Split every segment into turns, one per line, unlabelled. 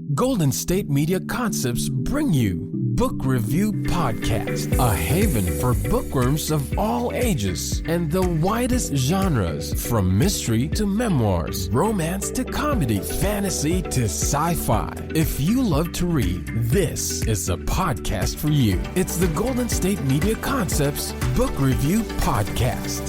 Golden State Media Concepts bring you Book Review Podcast, a haven for bookworms of all ages and the widest genres, from mystery to memoirs, romance to comedy, fantasy to sci-fi. If you love to read, this is a podcast for you. It's the Golden State Media Concepts Book Review Podcast.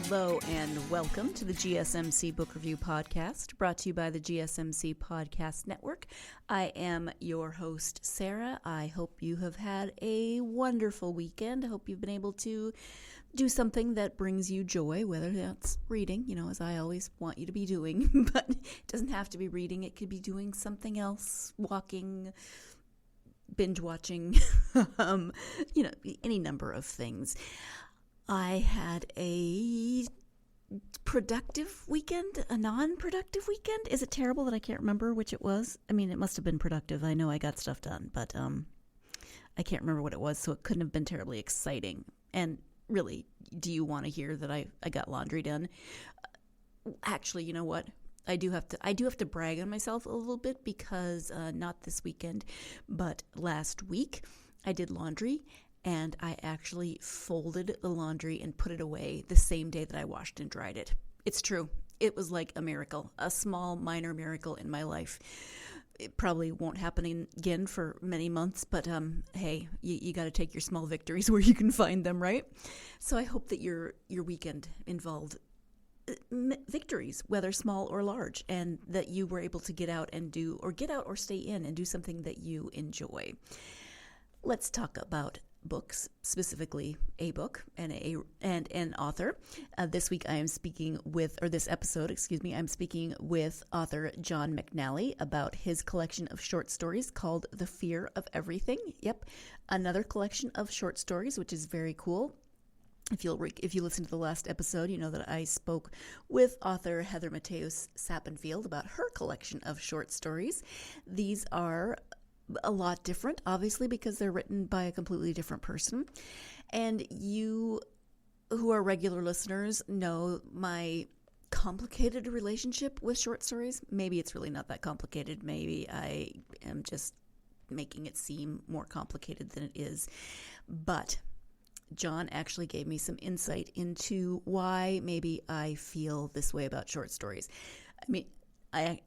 Hello and welcome to the GSMC Book Review Podcast, brought to you by the GSMC Podcast Network. I am your host, Sarah. I hope you have had a wonderful weekend. I hope you've been able to do something that brings you joy, whether that's reading, as I always want you to be doing, but it doesn't have to be reading. It could be doing something else, walking, binge watching, any number of things. I had a productive weekend, a non-productive weekend. Is it terrible that I can't remember which it was? I mean, it must have been productive. I know I got stuff done, but I can't remember what it was, so it couldn't have been terribly exciting. And really, do you want to hear that I got laundry done? Actually, you know what? I do have to brag on myself a little bit because not this weekend, but last week I did laundry. And I actually folded the laundry and put it away the same day that I washed and dried it. It's true. It was like a miracle, a small, minor miracle in my life. It probably won't happen again for many months, but hey, you got to take your small victories where you can find them, right? So I hope that your weekend involved victories, whether small or large, and that you were able to get out or stay in and do something that you enjoy. Let's talk about books, specifically a book and an author. This episode, I'm speaking with author John McNally about his collection of short stories called The Fear of Everything. Yep, another collection of short stories, which is very cool. If you listen to the last episode, you know that I spoke with author Heather Mateos Sappenfield about her collection of short stories. These are a lot different, obviously, because they're written by a completely different person. And you who are regular listeners know my complicated relationship with short stories. Maybe it's really not that complicated. Maybe I am just making it seem more complicated than it is. But John actually gave me some insight into why maybe I feel this way about short stories. I mean, I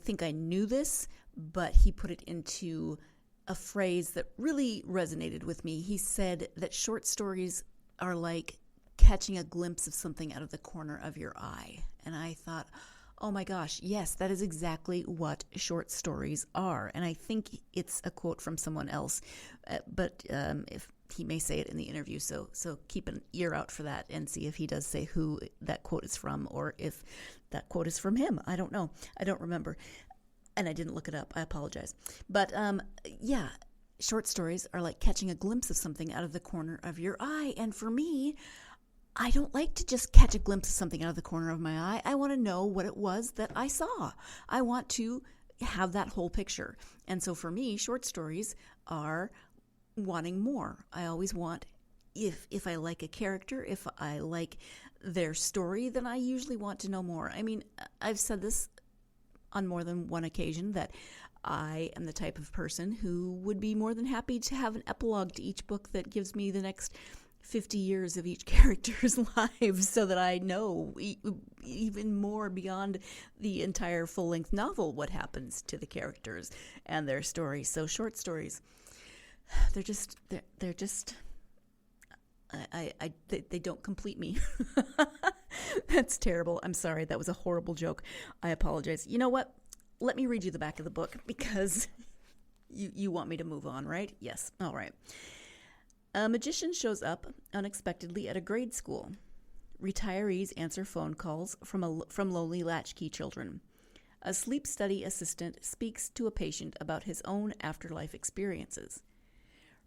think I knew this, but he put it into a phrase that really resonated with me. He said that short stories are like catching a glimpse of something out of the corner of your eye. And I thought, oh my gosh, yes, that is exactly what short stories are. And I think it's a quote from someone else, but if he may say it in the interview, so keep an ear out for that and see if he does say who that quote is from, or if that quote is from him. I don't know. I don't remember. And I didn't look it up. I apologize. But yeah, short stories are like catching a glimpse of something out of the corner of your eye. And for me, I don't like to just catch a glimpse of something out of the corner of my eye. I want to know what it was that I saw. I want to have that whole picture. And so for me, short stories are wanting more. I always want, if I like a character, if I like their story, then I usually want to know more. I mean, I've said this on more than one occasion that I am the type of person who would be more than happy to have an epilogue to each book that gives me the next 50 years of each character's lives, so that I know even more beyond the entire full-length novel what happens to the characters and their stories. So short stories, they're just they don't complete me. That's terrible. I'm sorry. That was a horrible joke. I apologize. You know what? Let me read you the back of the book, because you want me to move on, right? Yes. All right. A magician shows up unexpectedly at a grade school. Retirees answer phone calls from lonely latchkey children. A sleep study assistant speaks to a patient about his own afterlife experiences.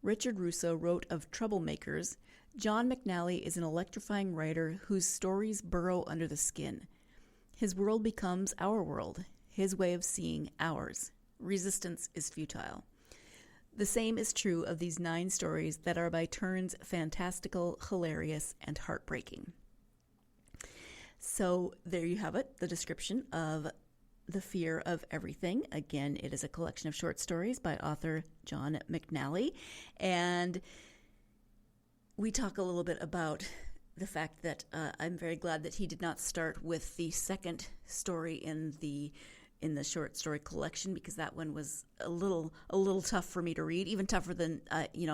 Richard Russo wrote of troublemakers. John McNally is an electrifying writer whose stories burrow under the skin. His world becomes our world, his way of seeing ours. Resistance is futile. The same is true of these 9 stories that are by turns fantastical, hilarious, and heartbreaking. So there you have it, the description of The Fear of Everything. Again, it is a collection of short stories by author John McNally. And we talk a little bit about the fact that I'm very glad that he did not start with the second story in the short story collection, because that one was a little tough for me to read, even tougher than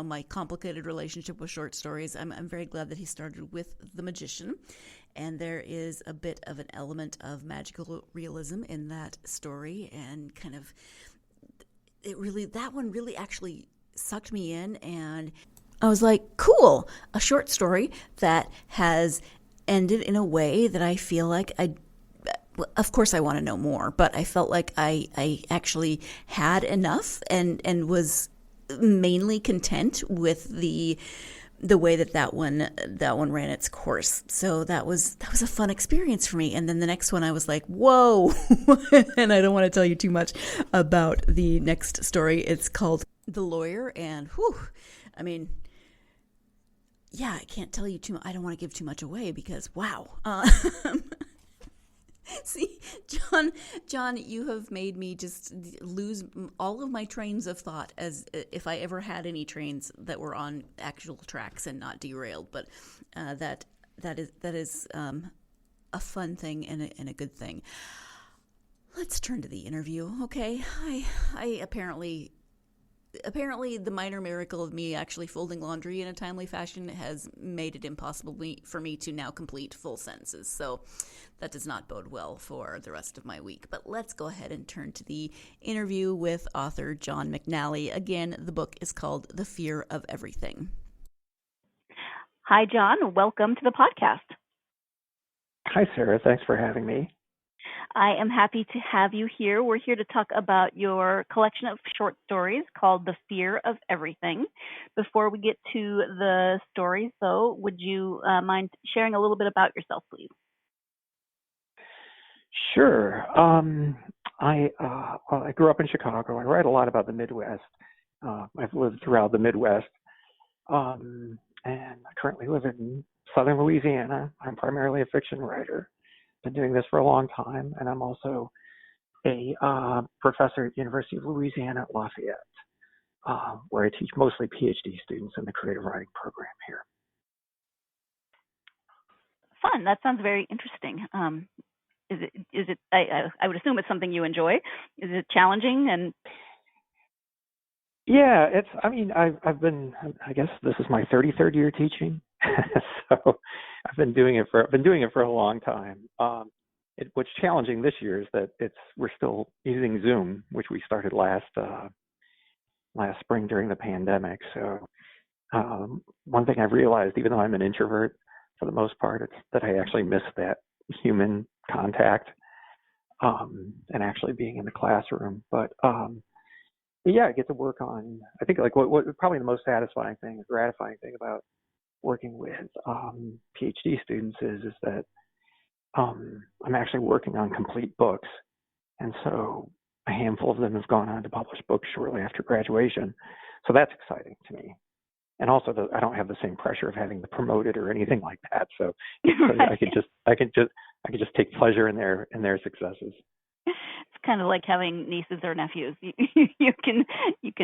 my complicated relationship with short stories. I'm very glad that he started with The Magician, and there is a bit of an element of magical realism in that story, and kind of that one really actually sucked me in, and I was like, cool, a short story that has ended in a way that I feel like of course I want to know more, but I felt like I actually had enough and was mainly content with the way that one ran its course. So that was a fun experience for me. And then the next one I was like, whoa, and I don't want to tell you too much about the next story. It's called The Lawyer, and I can't tell you too much. I don't want to give too much away because, wow. See, John, you have made me just lose all of my trains of thought, as if I ever had any trains that were on actual tracks and not derailed. But that is a fun thing and a good thing. Let's turn to the interview, okay? I apparently the minor miracle of me actually folding laundry in a timely fashion has made it impossible for me to now complete full sentences. So that does not bode well for the rest of my week. But let's go ahead and turn to the interview with author John McNally. Again, the book is called The Fear of Everything.
Hi, John. Welcome to the podcast.
Hi, Sarah. Thanks for having me.
I am happy to have you here. We're here to talk about your collection of short stories called The Fear of Everything. Before we get to the stories, though, would you mind sharing a little bit about yourself, please?
Sure. I grew up in Chicago. I write a lot about the Midwest. I've lived throughout the Midwest, and I currently live in southern Louisiana. I'm primarily a fiction writer. Been doing this for a long time, and I'm also a professor at the University of Louisiana at Lafayette, where I teach mostly PhD students in the creative writing program here.
Fun. That sounds very interesting. Is it? I would assume it's something you enjoy. Is it challenging? And
yeah, I've been. I guess this is my 33rd year teaching, so I've been doing it for a long time. What's challenging this year is that we're still using Zoom, which we started last spring during the pandemic. So one thing I've realized, even though I'm an introvert for the most part, it's that I actually miss that human contact and actually being in the classroom. But yeah, I get to work on. I think like what probably the most satisfying thing, gratifying thing about working with PhD students is that I'm actually working on complete books, and so a handful of them have gone on to publish books shortly after graduation. So that's exciting to me, and also I don't have the same pressure of having to promote it or anything like that. So,
right.
I can just take pleasure in their successes.
It's kind of like having nieces or nephews. You can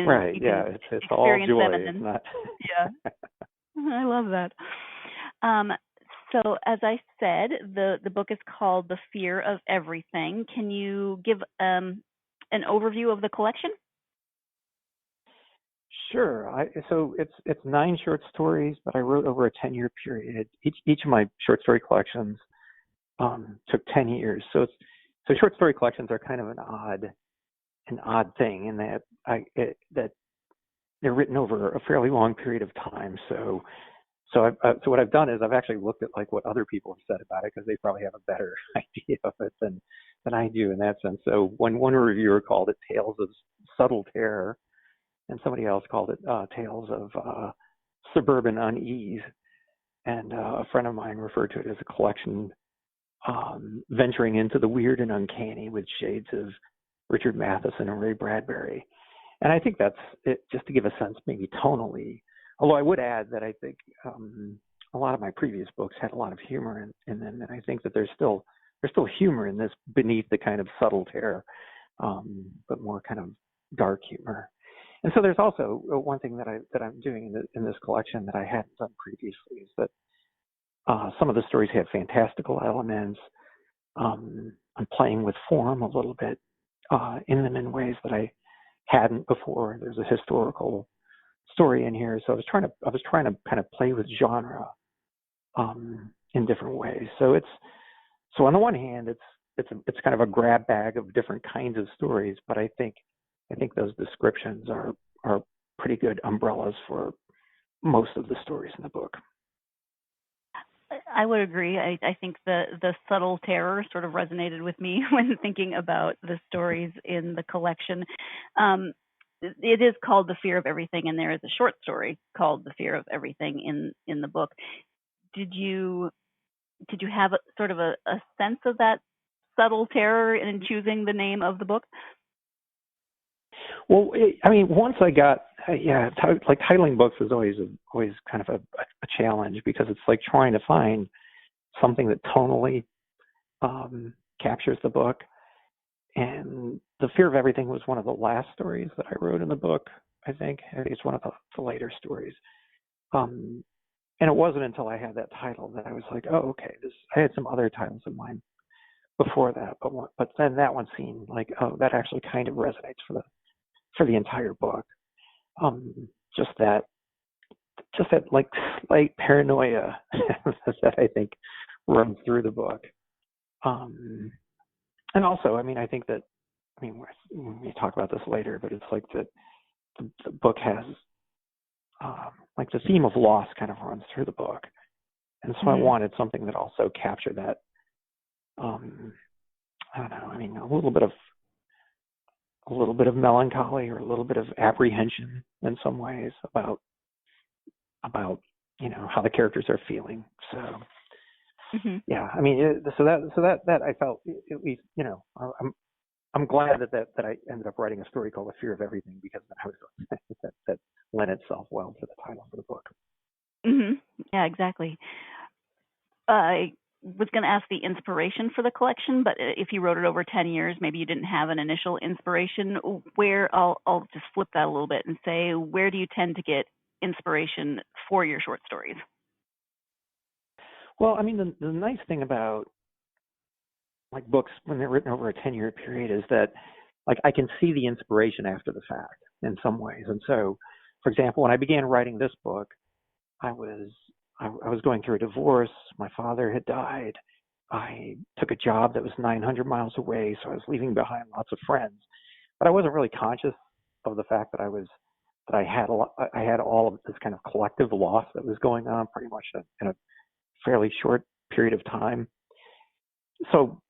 right.
You
yeah,
can
it's all joy.
them and then,
it's not.
Yeah. I love that. So as I said, the book is called The Fear of Everything. Can you give an overview of the collection?
Sure. So it's 9 short stories, but I wrote over a 10-year period. Each of my short story collections took 10 years. So short story collections are kind of an odd thing in that that they're written over a fairly long period of time. So what I've done is I've actually looked at like what other people have said about it, because they probably have a better idea of it than I do in that sense. So when one reviewer called it Tales of Subtle Terror, and somebody else called it Tales of Suburban Unease. And a friend of mine referred to it as a collection venturing into the weird and uncanny with shades of Richard Matheson and Ray Bradbury. And I think that's it, just to give a sense, maybe tonally. Although I would add that I think a lot of my previous books had a lot of humor in them, and I think that there's still humor in this beneath the kind of subtle terror, but more kind of dark humor. And so there's also one thing that I'm doing in this collection that I hadn't done previously is that some of the stories have fantastical elements. I'm playing with form a little bit in them in ways that I hadn't before. There's a historical story in here, so I was trying to kind of play with genre in different ways. So on the one hand, it's kind of a grab bag of different kinds of stories, but I think those descriptions are pretty good umbrellas for most of the stories in the book.
I would agree. I think the subtle terror sort of resonated with me when thinking about the stories in the collection. It is called The Fear of Everything, and there is a short story called The Fear of Everything in the book. Did you have sort of a sense of that subtle terror in choosing the name of the book?
Well, I mean, once I got, like titling books is always kind of a challenge, because it's like trying to find something that tonally captures the book. And The Fear of Everything was one of the last stories that I wrote in the book, I think. It's one of the later stories. And it wasn't until I had that title that I was like, oh, okay, I had some other titles in mind before that, but then that one seemed like, oh, that actually kind of resonates for the entire book. Just that like slight paranoia that I think runs through the book. And also, I mean, I think that, I mean, we talk about this later, but it's like that the book has, like the theme of loss kind of runs through the book. And so I wanted something that also captured that, I don't know, I mean, a little bit of melancholy or a little bit of apprehension in some ways about you know, how the characters are feeling. So yeah, I mean, so that I felt, at least, you know, I'm glad that I ended up writing a story called The Fear of Everything, because that lent itself well to the title of the book.
Yeah, exactly. I was going to ask the inspiration for the collection, but if you wrote it over 10 years, maybe you didn't have an initial inspiration. I'll just flip that a little bit and say, where do you tend to get inspiration for your short stories?
Well, I mean, the nice thing about like books when they're written over a 10-year period is that, like, I can see the inspiration after the fact in some ways. And so, for example, when I began writing this book, I was going through a divorce. My father had died. I took a job that was 900 miles away, so I was leaving behind lots of friends. But I wasn't really conscious of the fact that I had all of this kind of collective loss that was going on pretty much in a fairly short period of time. So,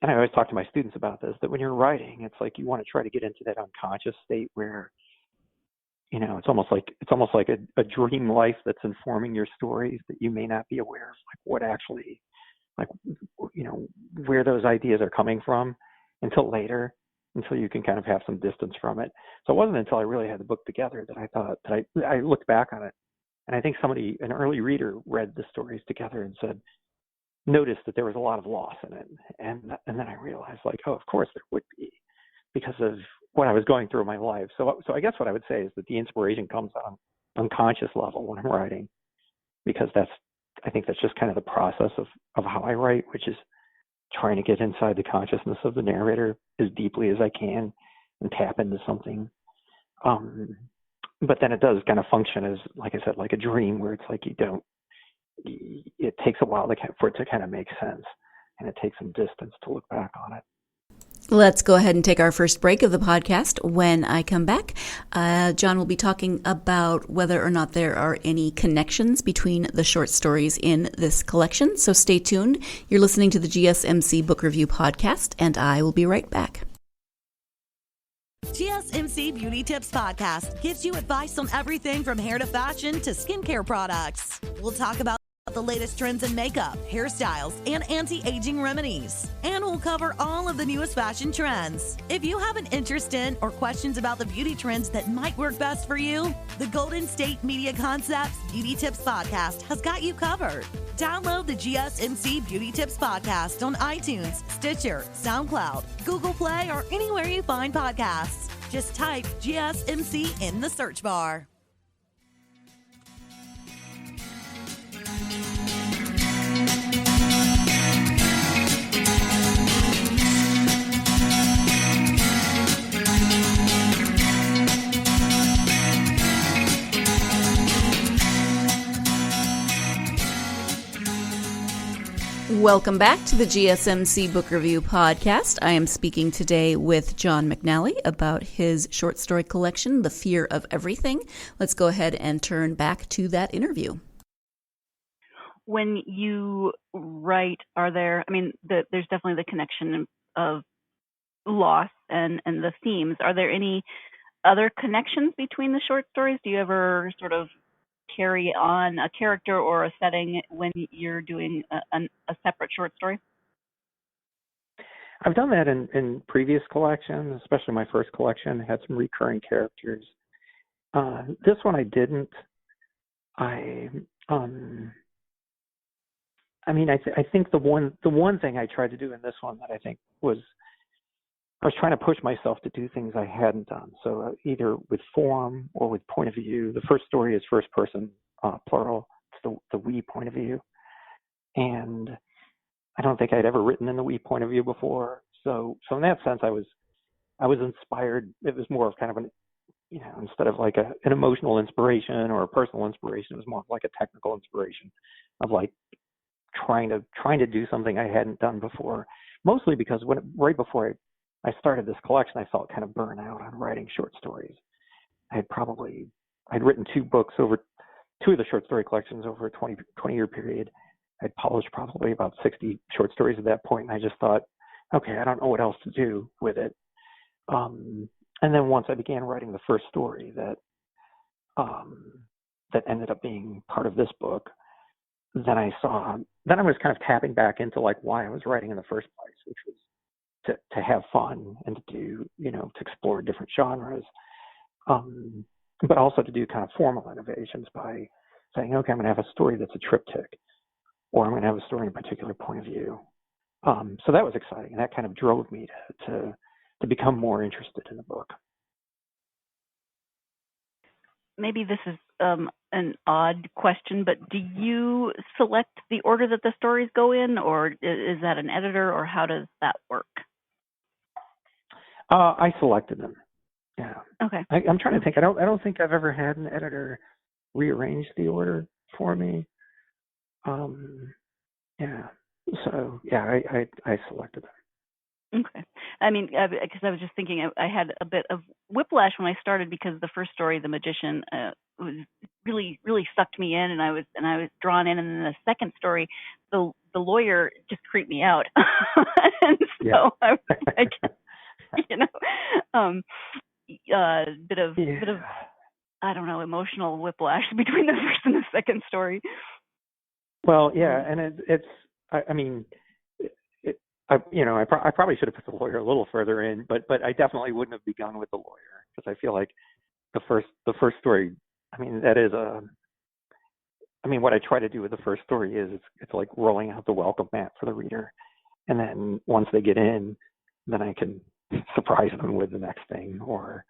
and I always talk to my students about this, that when you're writing, it's like you want to try to get into that unconscious state where, you know, it's almost like a dream life that's informing your stories, that you may not be aware of, like what actually, like, you know, where those ideas are coming from until later, until you can kind of have some distance from it. So it wasn't until I really had the book together that I thought that I looked back on it, and I think an early reader read the stories together and noticed that there was a lot of loss in it, and then I realized, like, oh, of course there would be, because of what I was going through in my life. So I guess what I would say is that the inspiration comes on unconscious level when I'm writing, because I think that's just kind of the process of how I write, which is trying to get inside the consciousness of the narrator as deeply as I can and tap into something. But then it does kind of function as, like I said, like a dream, where it's like it takes a while for it to kind of make sense, and it takes some distance to look back on it.
Let's go ahead and take our first break of the podcast. When I come back, John will be talking about whether or not there are any connections between the short stories in this collection. So stay tuned. You're listening to the GSMC Book Review Podcast, and I will be right back.
GSMC Beauty Tips Podcast gives you advice on everything from hair to fashion to skincare products. We'll talk about the latest trends in makeup, hairstyles, and anti-aging remedies. And we'll cover all of the newest fashion trends. If you have an interest in or questions about the beauty trends that might work best for you, the Golden State Media Concepts Beauty Tips Podcast has got you covered. Download the GSMC Beauty Tips Podcast on iTunes, Stitcher, SoundCloud, Google Play, or anywhere you find podcasts. Just type GSMC in the search bar.
Welcome back to the GSMC Book Review Podcast. I am speaking today with John McNally about his short story collection, The Fear of Everything. Let's go ahead and turn back to that interview.
When you write, there's definitely the connection of loss and the themes. Are there any other connections between the short stories? Do you ever sort of carry on a character or a setting when you're doing a separate short story?
I've done that in previous collections, especially my first collection, had some recurring characters. This one I didn't. I think the one thing I tried to do in this one that I think was, I was trying to push myself to do things I hadn't done. So either with form or with point of view. The first story is first person, plural. It's the we point of view. And I don't think I'd ever written in the we point of view before. So in that sense, I was inspired. It was more of kind of an, instead of like an emotional inspiration or a personal inspiration, it was more of like a technical inspiration of like trying to do something I hadn't done before. Mostly because right before I started this collection, I felt kind of burnt out on writing short stories. I'd written two of the short story collections over a 20-year period. I'd published probably about 60 short stories at that point, and I just thought, okay, I don't know what else to do with it. And then once I began writing the first story that ended up being part of this book, then I was kind of tapping back into like why I was writing in the first place, which was to have fun and to do, to explore different genres, but also to do kind of formal innovations by saying, okay, I'm going to have a story that's a triptych, or I'm going to have a story in a particular point of view. So that was exciting, and that kind of drove me to become more interested in the book.
Maybe this is an odd question, but do you select the order that the stories go in, or is that an editor, or how does that work?
I selected them. Yeah.
Okay.
I'm trying to think. I don't think I've ever had an editor rearrange the order for me. Yeah. So yeah, I selected them.
Okay. I mean, because I was just thinking, I had a bit of whiplash when I started because the first story, The Magician, was really, really sucked me in, and I was drawn in, and then the second story, the lawyer just creeped me out, and so
Yeah.
I was like, bit of I don't know, emotional whiplash between the first and the second story.
Well, yeah, and I probably should have put the lawyer a little further in, but I definitely wouldn't have begun with the lawyer, because I feel like the first story, what I try to do with the first story is it's like rolling out the welcome mat for the reader, and then once they get in, then I can surprise them with the next thing or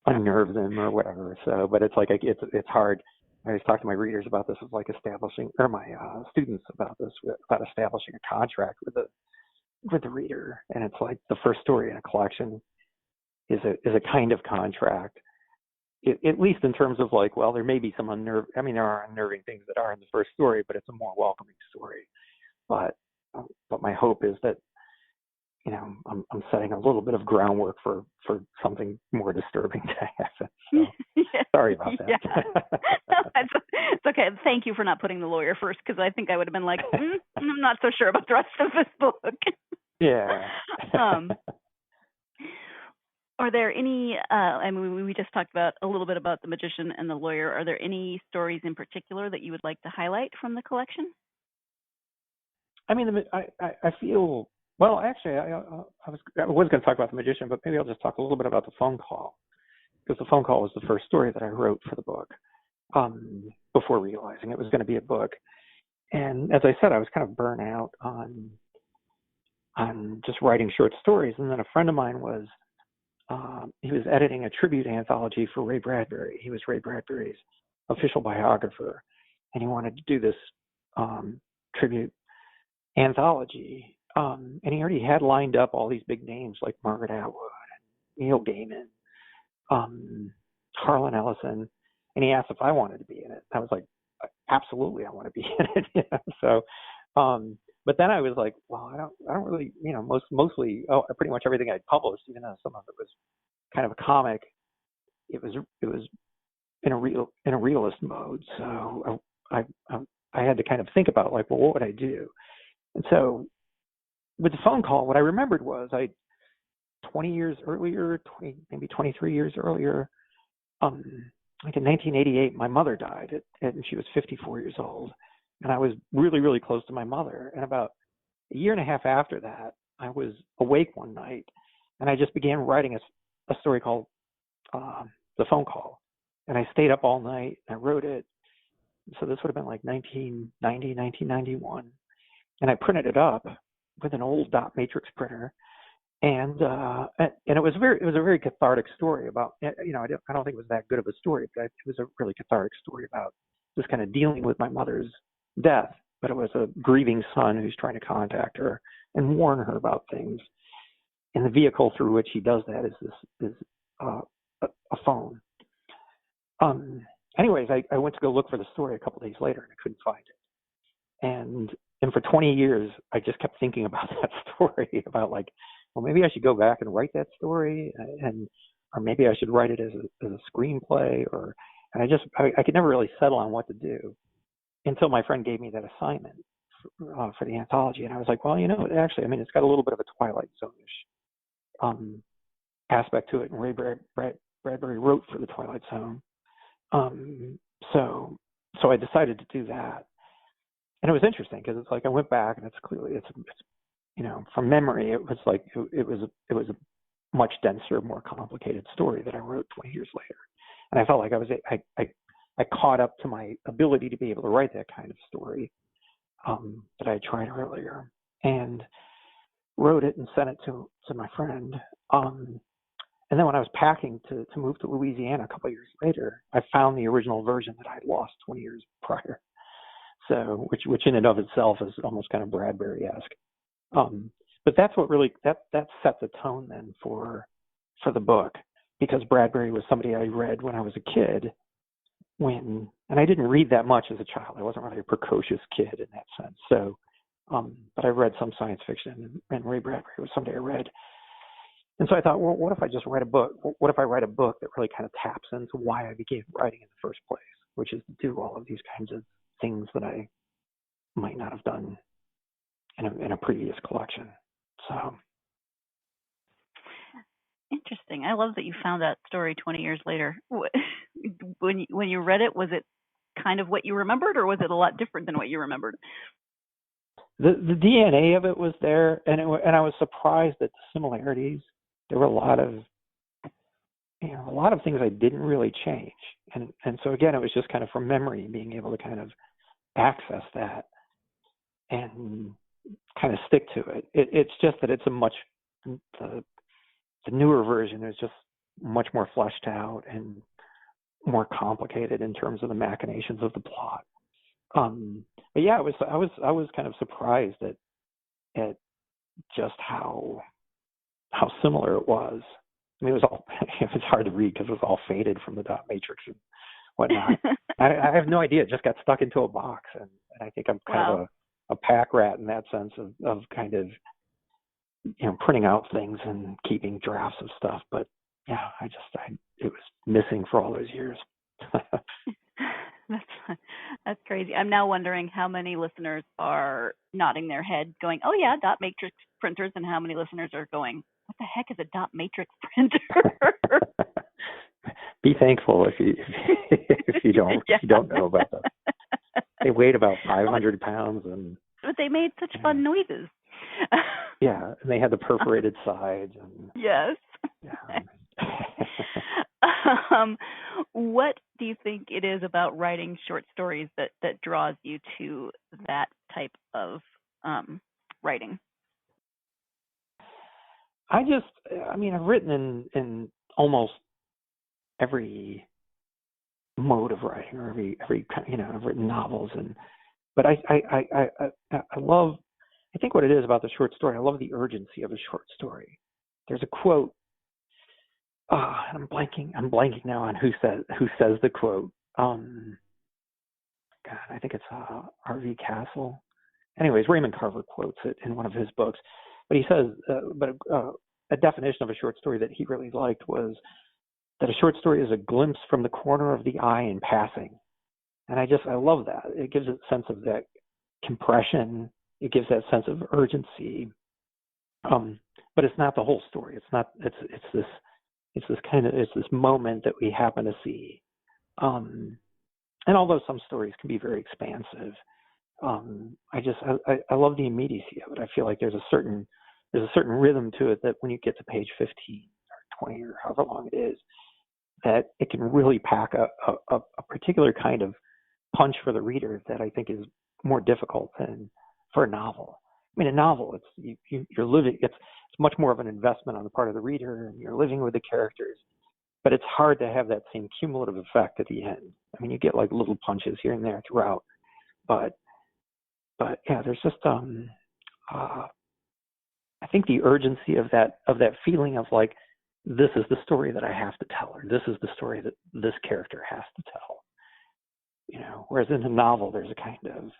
unnerve them or whatever. So, but it's like it's hard. I always talk to my readers about this, as like establishing, or my students about this, about establishing a contract with the reader. And it's like the first story in a collection is a kind of contract, at least in terms of like, well, there may be some there are unnerving things that are in the first story, but it's a more welcoming story. But my hope is that, I'm setting a little bit of groundwork for something more disturbing to happen. So
Yeah.
Sorry about that.
Yeah. No, it's okay. Thank you for not putting the lawyer first, because I think I would have been like, I'm not so sure about the rest of this book.
Yeah.
Are there any, I mean, we just talked about a little bit about the magician and the lawyer. Are there any stories in particular that you would like to highlight from the collection?
I mean, I feel, well, actually, I was going to talk about the magician, but maybe I'll just talk a little bit about the phone call, because the phone call was the first story that I wrote for the book, before realizing it was going to be a book. And as I said, I was kind of burnt out on just writing short stories. And then a friend of mine was, he was editing a tribute anthology for Ray Bradbury. He was Ray Bradbury's official biographer, and he wanted to do this tribute anthology. And he already had lined up all these big names like Margaret Atwood, Neil Gaiman, Harlan Ellison, and he asked if I wanted to be in it. I was like, absolutely, I want to be in it. So, but then I was like, well, I don't really, mostly, pretty much everything I'd published, even though some of it was kind of a comic, it was in a realist mode. So I had to kind of think about, like, well, what would I do? And so with the phone call, what I remembered was 20 years earlier, maybe 23 years earlier, like in 1988, my mother died, and she was 54 years old. And I was really, really close to my mother. And about a year and a half after that, I was awake one night, and I just began writing a story called The Phone Call. And I stayed up all night, and I wrote it. So this would have been like 1990, 1991. And I printed it up with an old dot matrix printer. And it was a very cathartic story about, I don't think it was that good of a story, but it was a really cathartic story about just kind of dealing with my mother's death. But it was a grieving son who's trying to contact her and warn her about things. And the vehicle through which he does that is a phone. Anyways, I went to go look for the story a couple days later, and I couldn't find it. And for 20 years, I just kept thinking about that story, about like, well, maybe I should go back and write that story, or maybe I should write it as a screenplay, and I could never really settle on what to do until my friend gave me that assignment for the anthology. And I was like, well, actually, I mean, it's got a little bit of a Twilight Zone-ish aspect to it, and Ray Bradbury wrote for the Twilight Zone. So I decided to do that. And it was interesting because it's like I went back, and it's from memory, it was like it was a much denser, more complicated story that I wrote 20 years later. And I felt like I caught up to my ability to be able to write that kind of story that I had tried earlier, and wrote it and sent it to my friend. And then when I was packing to move to Louisiana a couple of years later, I found the original version that I had lost 20 years prior. So, which in and of itself is almost kind of Bradbury-esque. But that's what really that set the tone then for the book, because Bradbury was somebody I read when I was a kid, and I didn't read that much as a child. I wasn't really a precocious kid in that sense. So, but I read some science fiction, and Ray Bradbury was somebody I read. And so I thought, well, what if I just write a book? What if I write a book that really kind of taps into why I began writing in the first place, which is to do all of these kinds of things that I might not have done in a previous collection. So
interesting. I love that you found that story 20 years later. When you read it, was it kind of what you remembered, or was it a lot different than what you remembered?
The DNA of it was there, and I was surprised at the similarities. There were a lot of things I didn't really change, and so again, it was just kind of from memory, being able to kind of access that and kind of stick to it. It's just that it's the newer version is just much more fleshed out and more complicated in terms of the machinations of the plot. But yeah, I was kind of surprised at just how similar it was. I mean, it was hard to read because it was all faded from the dot matrix and whatnot. I have no idea. It just got stuck into a box, and I think I'm kind of a pack rat in that sense of kind of printing out things and keeping drafts of stuff. But yeah, it was missing for all those years.
That's crazy. I'm now wondering how many listeners are nodding their head going, oh yeah, dot matrix printers, and how many listeners are going, what the heck is a dot matrix printer?
Be thankful if you don't know about them. They weighed about 500 pounds, and
but they made such fun noises.
Yeah, and they had the perforated sides. And
yes.
Yeah.
What do you think it is about writing short stories that draws you to that type of writing?
I've written in almost every mode of writing, or every kind. I've written novels, but I love. I think what it is about the short story, I love the urgency of a short story. There's a quote. I'm blanking now on who says the quote. God, I think it's R.V. Castle. Anyways, Raymond Carver quotes it in one of his books. But he says, a definition of a short story that he really liked was that a short story is a glimpse from the corner of the eye in passing. And I love that. It gives a sense of that compression. It gives that sense of urgency. But it's not the whole story. It's this moment that we happen to see. And although some stories can be very expansive, I love the immediacy of it. I feel like there's a certain rhythm to it that when you get to page 15 or 20 or however long it is, that it can really pack a particular kind of punch for the reader that I think is more difficult than for a novel. I mean, a novel, you're living. It's much more of an investment on the part of the reader, and you're living with the characters. But it's hard to have that same cumulative effect at the end. I mean, you get like little punches here and there throughout, but yeah, there's just I think the urgency of that feeling of like, this is the story that I have to tell, or this is the story that this character has to tell. Whereas in a novel, there's a kind of,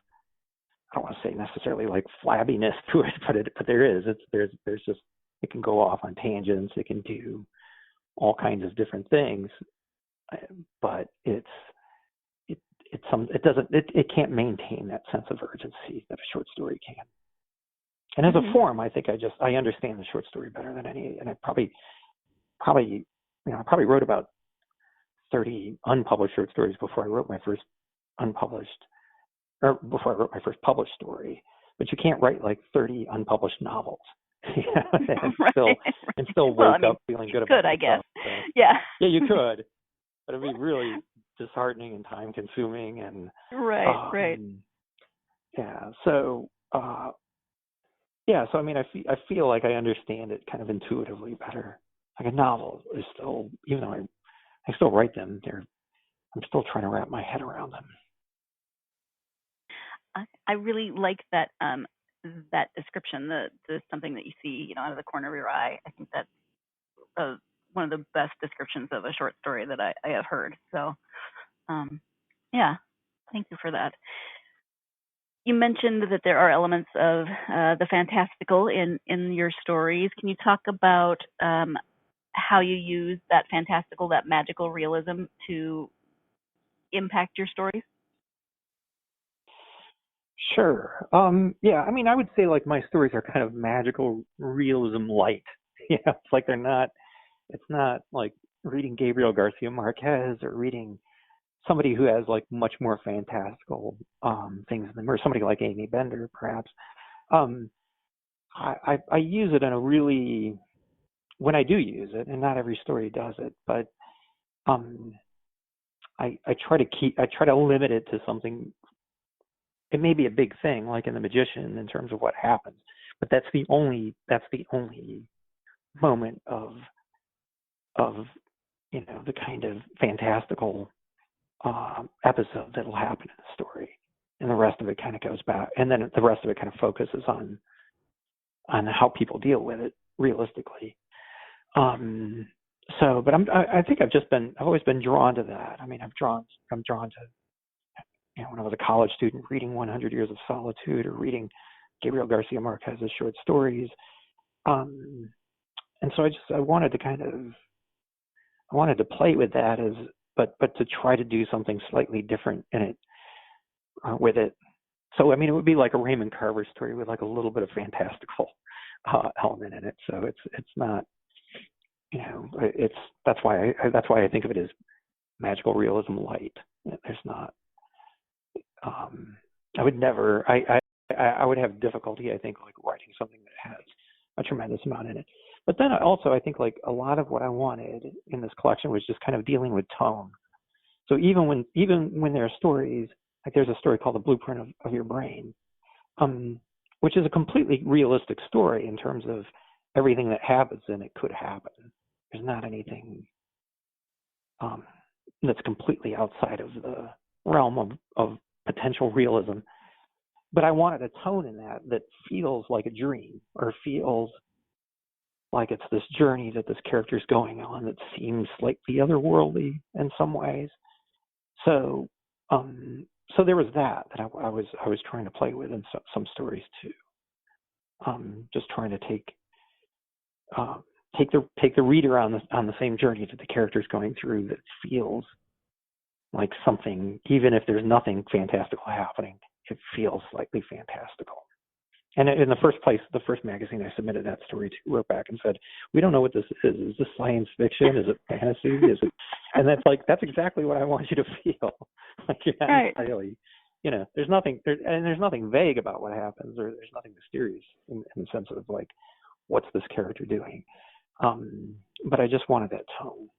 I don't want to say necessarily like flabbiness to it, but there is. There's just, it can go off on tangents. It can do all kinds of different things, but it can't maintain that sense of urgency that a short story can. And as a form, I think I understand the short story better than any. And I probably wrote about 30 unpublished short stories before I wrote my first published story. But you can't write like 30 unpublished novels. and still wake up feeling good about it.
I guess.
So,
yeah,
you could, but it'd be really disheartening and time consuming and
right.
Yeah. So so I mean, I feel like I understand it kind of intuitively better. Like a novel is still, even though I still write them, I'm still trying to wrap my head around them.
I really like that that description, the something that you see, out of the corner of your eye. I think that's one of the best descriptions of a short story that I have heard. So, yeah, thank you for that. You mentioned that there are elements of the fantastical in your stories. Can you talk about how you use that fantastical, that magical realism to impact your stories?
Sure. Yeah, I mean, I would say like my stories are kind of magical realism light. It's like it's not like reading Gabriel Garcia Marquez or reading somebody who has like much more fantastical things in them, or somebody like Amy Bender, perhaps. I use it in a really, when I do use it, and not every story does it, but I try to limit it to something. It may be a big thing, like in The Magician, in terms of what happens, but that's the only moment of the kind of fantastical episode that'll happen in the story, and the rest of it kind of goes back, and then the rest of it kind of focuses on how people deal with it realistically. But I think I've always been drawn to that. I mean, I'm drawn to, when I was a college student, reading 100 Years of Solitude or reading Gabriel Garcia Marquez's short stories. And so I wanted to play with that but to try to do something slightly different in it, with it. So, I mean, it would be like a Raymond Carver story with like a little bit of fantastical element in it. So it's not, that's why I think of it as magical realism light. There's not. I would never. I would have difficulty, I think, like writing something that has a tremendous amount in it. But then I think like a lot of what I wanted in this collection was just kind of dealing with tone. So even when there are stories, like there's a story called The Blueprint of Your Brain, which is a completely realistic story in terms of everything that happens in it could happen. There's not anything that's completely outside of the realm of potential realism. But I wanted a tone in that feels like a dream, or feels like it's this journey that this character's going on that seems slightly otherworldly in some ways. So there was that I was trying to play with in some stories too. Just trying to take the reader on the same journey that the character's going through, that feels like something, even if there's nothing fantastical happening, it feels slightly fantastical. And in the first place, the first magazine I submitted that story to wrote back and said, "We don't know what this is. Is this science fiction? Is it fantasy? Is it?" And that's exactly what I want you to feel. Like you're not
Right.
entirely, there's nothing vague about what happens, or there's nothing mysterious in the sense of like, what's this character doing? But I just wanted that tone.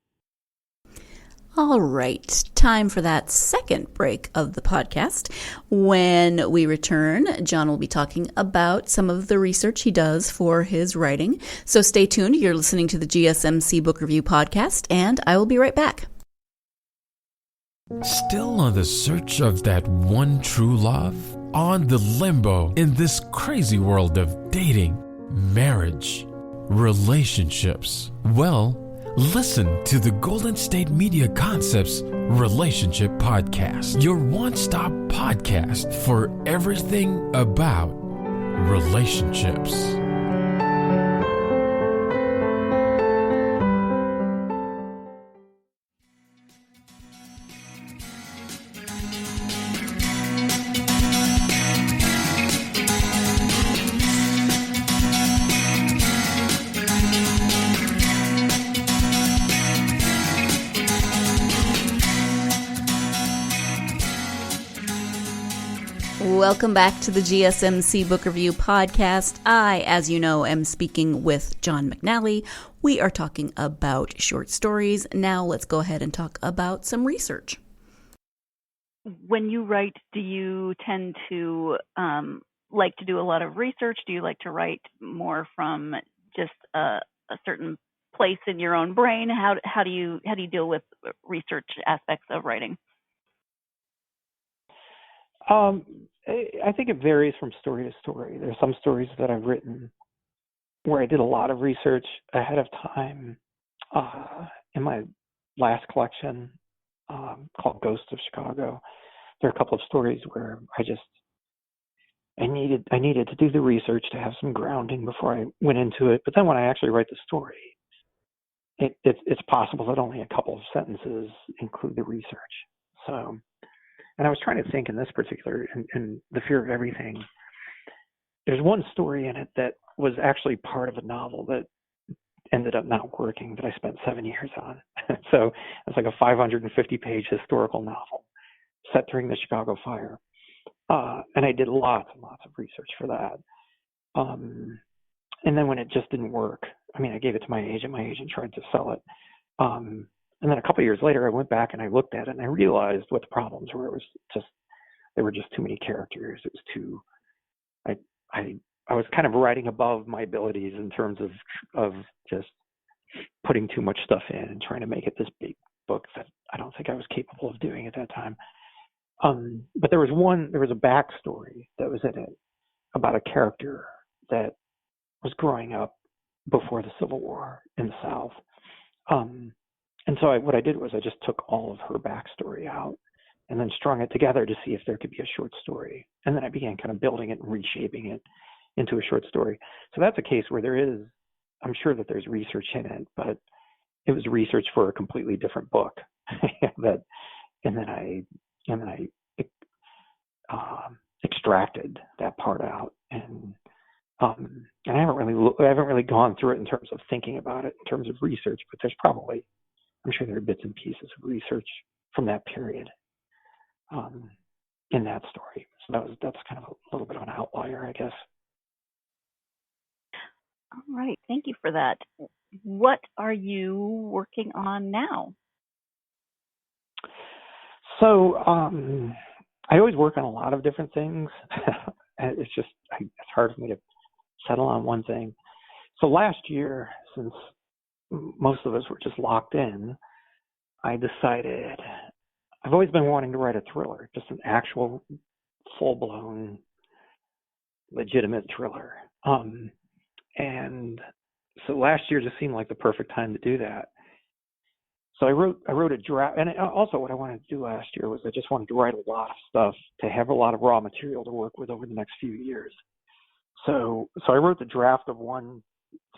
All right, time for that second break of the podcast. When we return, John will be talking about some of the research he does for his writing. So stay tuned. You're listening to the GSMC Book Review Podcast, and I will be right back.
Still on the search of that one true love? On the limbo in this crazy world of dating, marriage, relationships? Well, listen to the Golden State Media Concepts Relationship Podcast, your one-stop podcast for everything about relationships.
Welcome back to the GSMC Book Review Podcast. I, as you know, am speaking with John McNally. We are talking about short stories. Now let's go ahead and talk about some research.
When you write, do you tend to like to do a lot of research? Do you like to write more from just a certain place in your own brain? How do you deal with research aspects of writing?
I think it varies from story to story. There's some stories that I've written where I did a lot of research ahead of time. In my last collection, called Ghosts of Chicago, there are a couple of stories where I needed to do the research to have some grounding before I went into it. But then when I actually write the story, it's possible that only a couple of sentences include the research. So. And I was trying to think in this particular, in The Fear of Everything, there's one story in it that was actually part of a novel that ended up not working, that I spent 7 years on. So it's like a 550-page historical novel set during the Chicago fire. And I did lots and lots of research for that. And then when it just didn't work, I gave it to my agent. My agent tried to sell it. And then a couple of years later, I went back and I looked at it and I realized what the problems were. There were just too many characters. It was too, I was kind of writing above my abilities in terms of just putting too much stuff in and trying to make it this big book that I don't think I was capable of doing at that time. But there was a backstory that was in it about a character that was growing up before the Civil War in the South. And so what I did was I just took all of her backstory out and then strung it together to see if there could be a short story. And then I began kind of building it and reshaping it into a short story. So that's a case where I'm sure that there's research in it, but it was research for a completely different book. And then I extracted that part out and and I haven't really gone through it in terms of thinking about it, in terms of research, but I'm sure there are bits and pieces of research from that period in that story. So that's kind of a little bit of an outlier, I guess.
All right, thank you for that. What are you working on now?
So I always work on a lot of different things. It's hard for me to settle on one thing. So last year, since most of us were just locked in, I decided I've always been wanting to write a thriller, just an actual full-blown, legitimate thriller. And so last year just seemed like the perfect time to do that. So I wrote a draft, and also what I wanted to do last year was I just wanted to write a lot of stuff, to have a lot of raw material to work with over the next few years. So I wrote the draft of one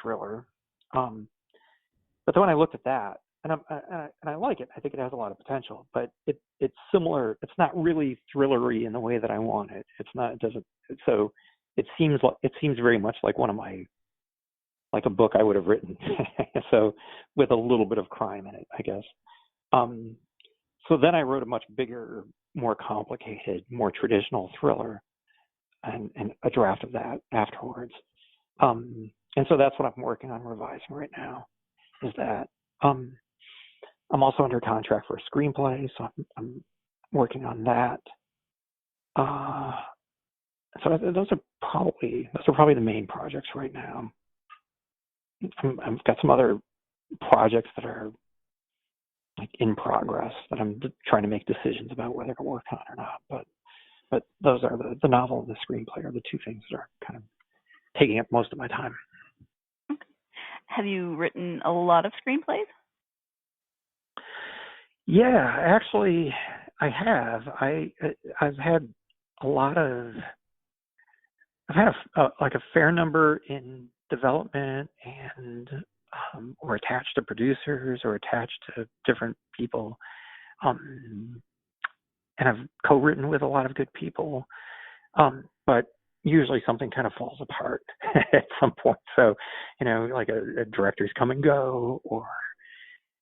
thriller, but then when I looked at that, and I like it, I think it has a lot of potential, but it's similar. It's not really thrillery in the way that I want it. It's not. It doesn't. So it seems very much like like a book I would have written. So with a little bit of crime in it, I guess. So then I wrote a much bigger, more complicated, more traditional thriller, and a draft of that afterwards. And so that's what I'm working on revising right now, is that. I'm also under contract for a screenplay, so I'm working on that. So those are probably the main projects right now. I've got some other projects that are like in progress that I'm trying to make decisions about whether to work on or not. But those are the novel and the screenplay are the two things that are kind of taking up most of my time.
Okay. Have you written a lot of screenplays?
Yeah, actually, I have. I've had a fair number in development and or attached to producers or attached to different people, and I've co-written with a lot of good people, but usually something kind of falls apart at some point. So, like a director's come and go, or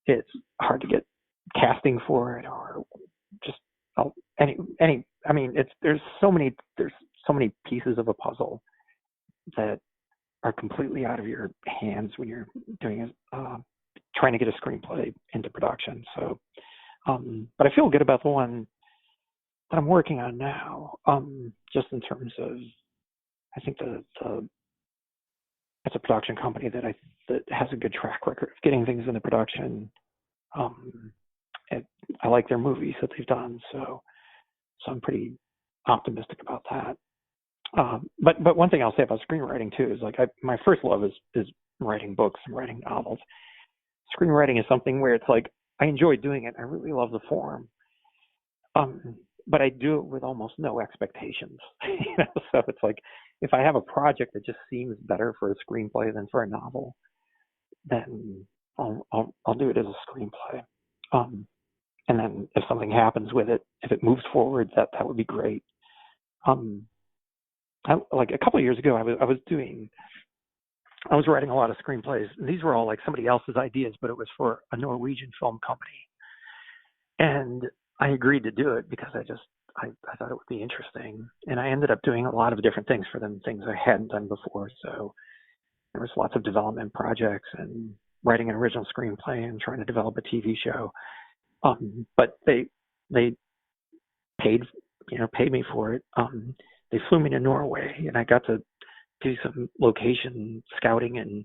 it's hard to get casting for it, or just there's so many pieces of a puzzle that are completely out of your hands when you're doing trying to get a screenplay into production. So but I feel good about the one that I'm working on now, just in terms of, I think it's a production company that has a good track record of getting things into production. I like their movies that they've done, so I'm pretty optimistic about that. But one thing I'll say about screenwriting too is, like, my first love is writing books and writing novels. Screenwriting is something where it's like I enjoy doing it. I really love the form, but I do it with almost no expectations. So it's like if I have a project that just seems better for a screenplay than for a novel, then I'll do it as a screenplay. And then if something happens with it, if it moves forward, that would be great. Like a couple of years ago, I was writing a lot of screenplays, and these were all like somebody else's ideas, but it was for a Norwegian film company, and I agreed to do it because I thought it would be interesting, and I ended up doing a lot of different things for them, things I hadn't done before. So there was lots of development projects and writing an original screenplay and trying to develop a TV show. But they paid me for it. They flew me to Norway, and I got to do some location scouting in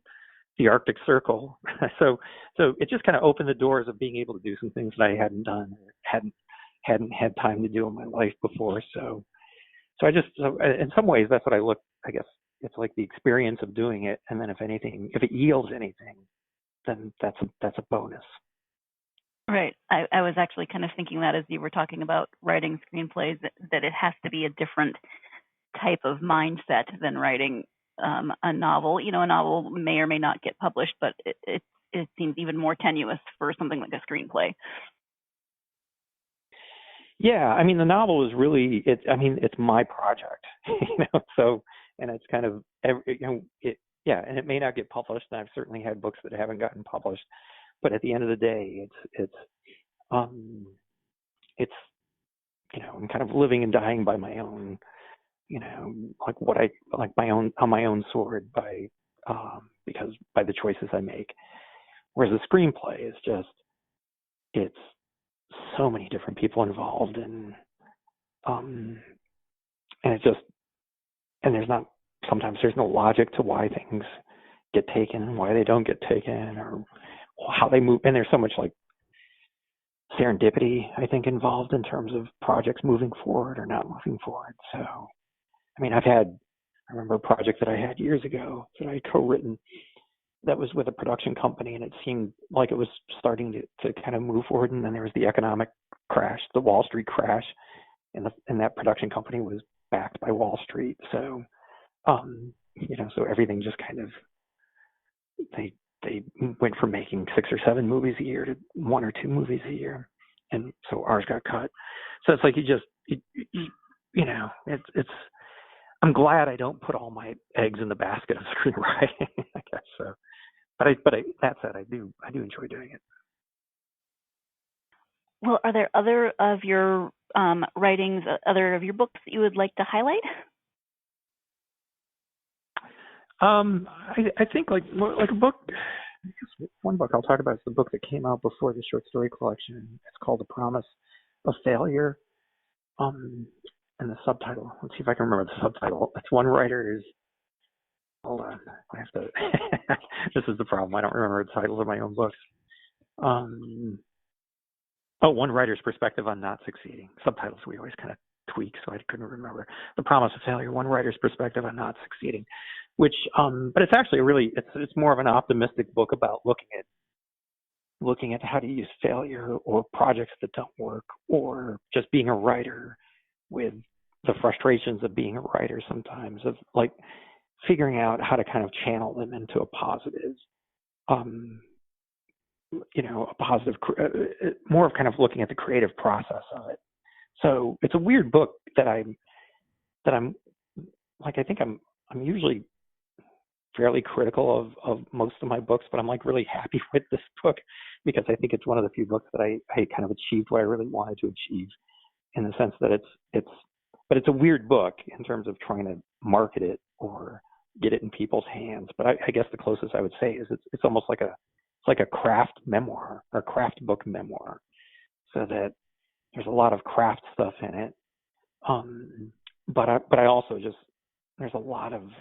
the Arctic Circle. So it just kind of opened the doors of being able to do some things that I hadn't done, or hadn't had time to do in my life before. So in some ways, that's what I guess it's like the experience of doing it, and then if it yields anything, then that's a bonus.
Right. I was actually kind of thinking that as you were talking about writing screenplays, that it has to be a different type of mindset than writing a novel. A novel may or may not get published, but it seems even more tenuous for something like a screenplay.
Yeah, I mean, the novel is really it's my project, so, and it's kind of yeah, and it may not get published, and I've certainly had books that haven't gotten published, but at the end of the day, um, it's, I'm kind of living and dying by my own, like what I, like on my own sword because by the choices I make. Whereas a screenplay is just, it's so many different people involved, and sometimes there's no logic to why things get taken and why they don't get taken, or how they move. And there's so much like serendipity, I think, involved in terms of projects moving forward or not moving forward. So, I mean, I remember a project that I had years ago that I co-written that was with a production company, and it seemed like it was starting to kind of move forward. And then there was the economic crash, the Wall Street crash, and that production company was backed by Wall Street. So, so everything just kind of, they went from making 6 or 7 movies a year to 1 or 2 movies a year. And so ours got cut. So it's like it's, I'm glad I don't put all my eggs in the basket of screenwriting, I guess. So, but that said, I do enjoy doing it.
Well, are there other of your writings, other of your books that you would like to highlight?
I think like a book. I guess one book I'll talk about is the book that came out before the short story collection. It's called The Promise of Failure. And the subtitle. Let's see if I can remember the subtitle. It's one writer's. Hold on, I have to. This is the problem. I don't remember the titles of my own books. One writer's perspective on not succeeding. Subtitles we always kind of tweak, so I couldn't remember. The Promise of Failure: One Writer's Perspective on Not Succeeding, which, but it's actually it's more of an optimistic book about looking at how to use failure or projects that don't work, or just being a writer with the frustrations of being a writer sometimes, of like figuring out how to kind of channel them into a positive, more of kind of looking at the creative process of it. So it's a weird book that I'm like, I think I'm usually fairly critical of most of my books, but I'm like really happy with this book because I think it's one of the few books that I kind of achieved what I really wanted to achieve, in the sense that but it's a weird book in terms of trying to market it or get it in people's hands. But I guess the closest I would say is it's almost like a craft memoir or craft book memoir, so that there's a lot of craft stuff in it. But I also there's a lot of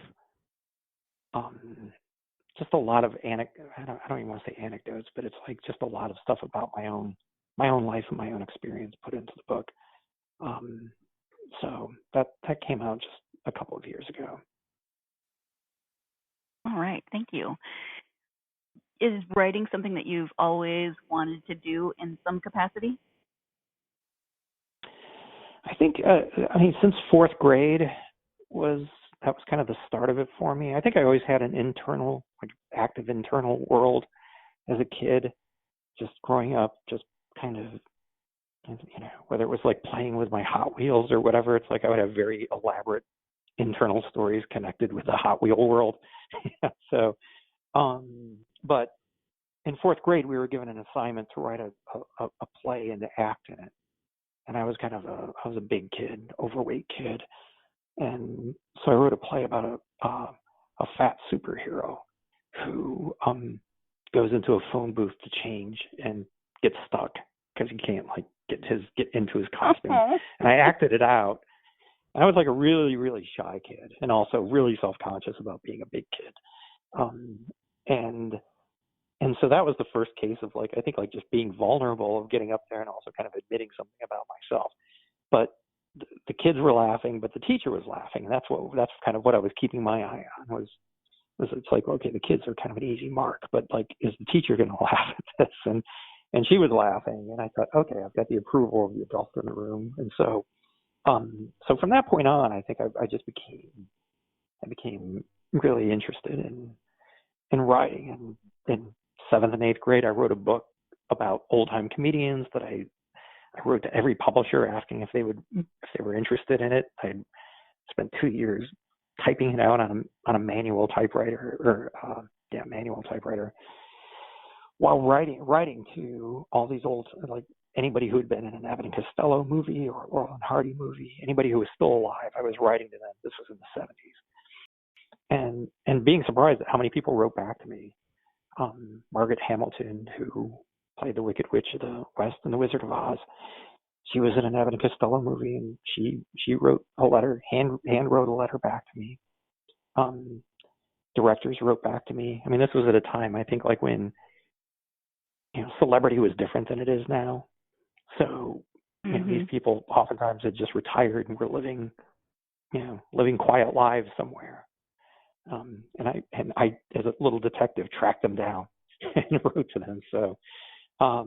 just a lot of I don't even want to say anecdotes, but it's like just a lot of stuff about my own life and my own experience put into the book. So that came out just a couple of years ago.
All right, thank you. Is writing something that you've always wanted to do in some capacity?
I think, since 4th grade was kind of the start of it for me. I think I always had an internal, active internal world as a kid, just growing up, just kind of, whether it was like playing with my Hot Wheels or whatever, it's like I would have very elaborate internal stories connected with the Hot Wheel world. So, but in 4th grade, we were given an assignment to write a play and to act in it. And I was I was a big kid, overweight kid. And so I wrote a play about a fat superhero who goes into a phone booth to change and gets stuck because he can't get into his costume. And I acted it out. And I was like a really, really shy kid, and also really self-conscious about being a big kid. And so that was the first case of I think just being vulnerable, of getting up there and also kind of admitting something about myself. But the kids were laughing, but the teacher was laughing. And that's kind of what I was keeping my eye on, was it's like, okay, the kids are kind of an easy mark, but is the teacher going to laugh at this? And she was laughing, and I thought, okay, I've got the approval of the adults in the room. And so from that point on, I think I became really interested in writing. And in 7th and 8th grade, I wrote a book about old-time comedians that I wrote to every publisher asking if they were interested in it. I spent 2 years typing it out on a manual typewriter manual typewriter, while writing to all these old, like anybody who had been in an Abbott and Costello movie or Laurel and Hardy movie, anybody who was still alive, I was writing to them. This was in the 70s, and being surprised at how many people wrote back to me. Margaret Hamilton, who played the Wicked Witch of the West in The Wizard of Oz, she was in an Abbott and Costello movie, and she wrote a letter, hand wrote a letter back to me. Directors wrote back to me. I mean, this was at a time, I think, like when, celebrity was different than it is now. So, these people oftentimes had just retired and were living quiet lives somewhere. And I, as a little detective, tracked them down and wrote to them. So I'd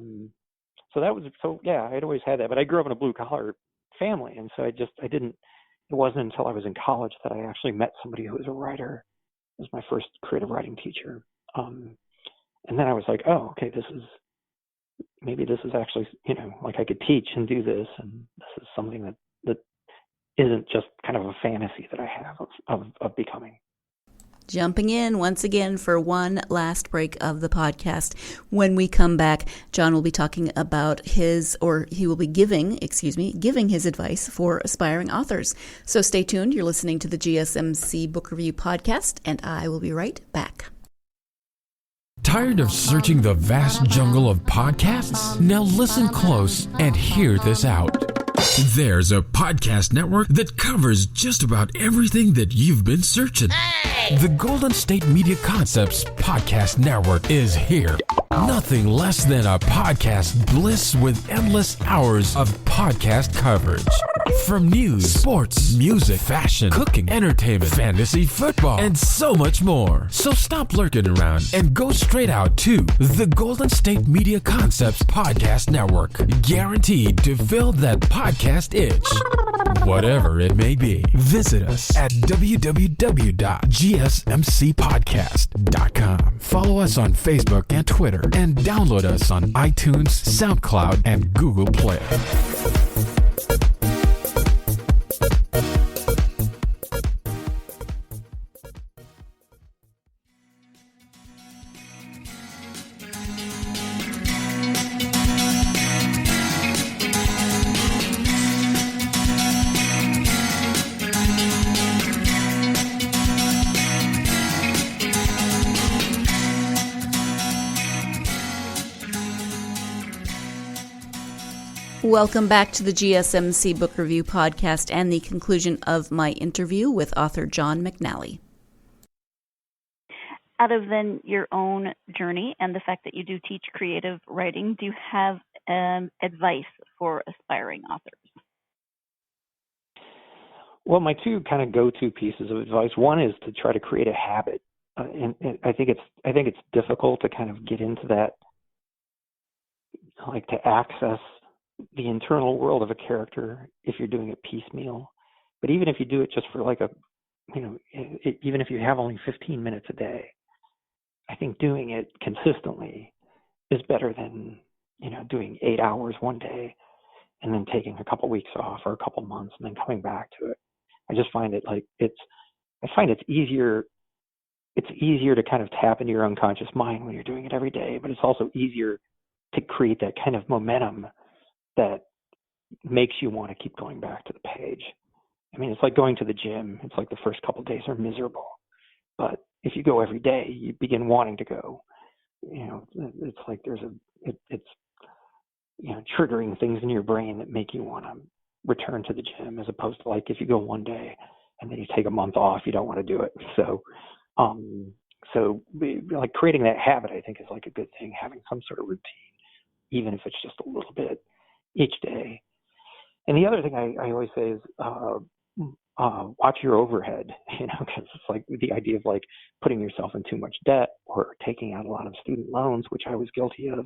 always had that, but I grew up in a blue collar family. And so it wasn't until I was in college that I actually met somebody who was a writer. It was my first creative writing teacher. And then I was like, oh, okay, maybe this is actually, like I could teach and do this. And this is something that isn't just kind of a fantasy that I have of becoming.
Jumping in once again for one last break of the podcast. When we come back, John will be talking about he will be giving his advice for aspiring authors. So stay tuned. You're listening to the GSMC Book Review Podcast, and I will be right back.
Tired of searching the vast jungle of podcasts? Now listen close and hear this out. There's a podcast network that covers just about everything that you've been searching. The Golden State Media Concepts Podcast Network is here. Nothing less than a podcast bliss with endless hours of podcast coverage. From news, sports, music, fashion, cooking, entertainment, fantasy, football, and so much more. So stop lurking around and go straight out to the Golden State Media Concepts Podcast Network. Guaranteed to fill that podcast itch. Whatever it may be. Visit us at www.gsmcpodcast.com. Follow us on Facebook and Twitter, and download us on iTunes, SoundCloud, and Google Play.
Welcome back to the GSMC Book Review Podcast and the conclusion of my interview with author John McNally.
Out of then your own journey and the fact that you do teach creative writing, do you have advice for aspiring authors?
Well, my two kind of go-to pieces of advice. One is to try to create a habit, and I think it's difficult to kind of get into that, like to access the internal world of a character if you're doing it piecemeal. But even if you do it just for like even if you have only 15 minutes a day, I think doing it consistently is better than, doing 8 hours one day and then taking a couple weeks off or a couple months and then coming back to it. I just find it it's easier to kind of tap into your unconscious mind when you're doing it every day, but it's also easier to create that kind of momentum that makes you want to keep going back to the page. I mean, it's like going to the gym. It's like the first couple of days are miserable, but if you go every day, you begin wanting to go. It's like it's triggering things in your brain that make you want to return to the gym, as opposed to like if you go one day and then you take a month off, you don't want to do it. So like creating that habit, I think, is like a good thing, having some sort of routine, even if it's just a little bit each day. And the other thing I always say is watch your overhead, because it's like the idea of like putting yourself in too much debt or taking out a lot of student loans, which I was guilty of.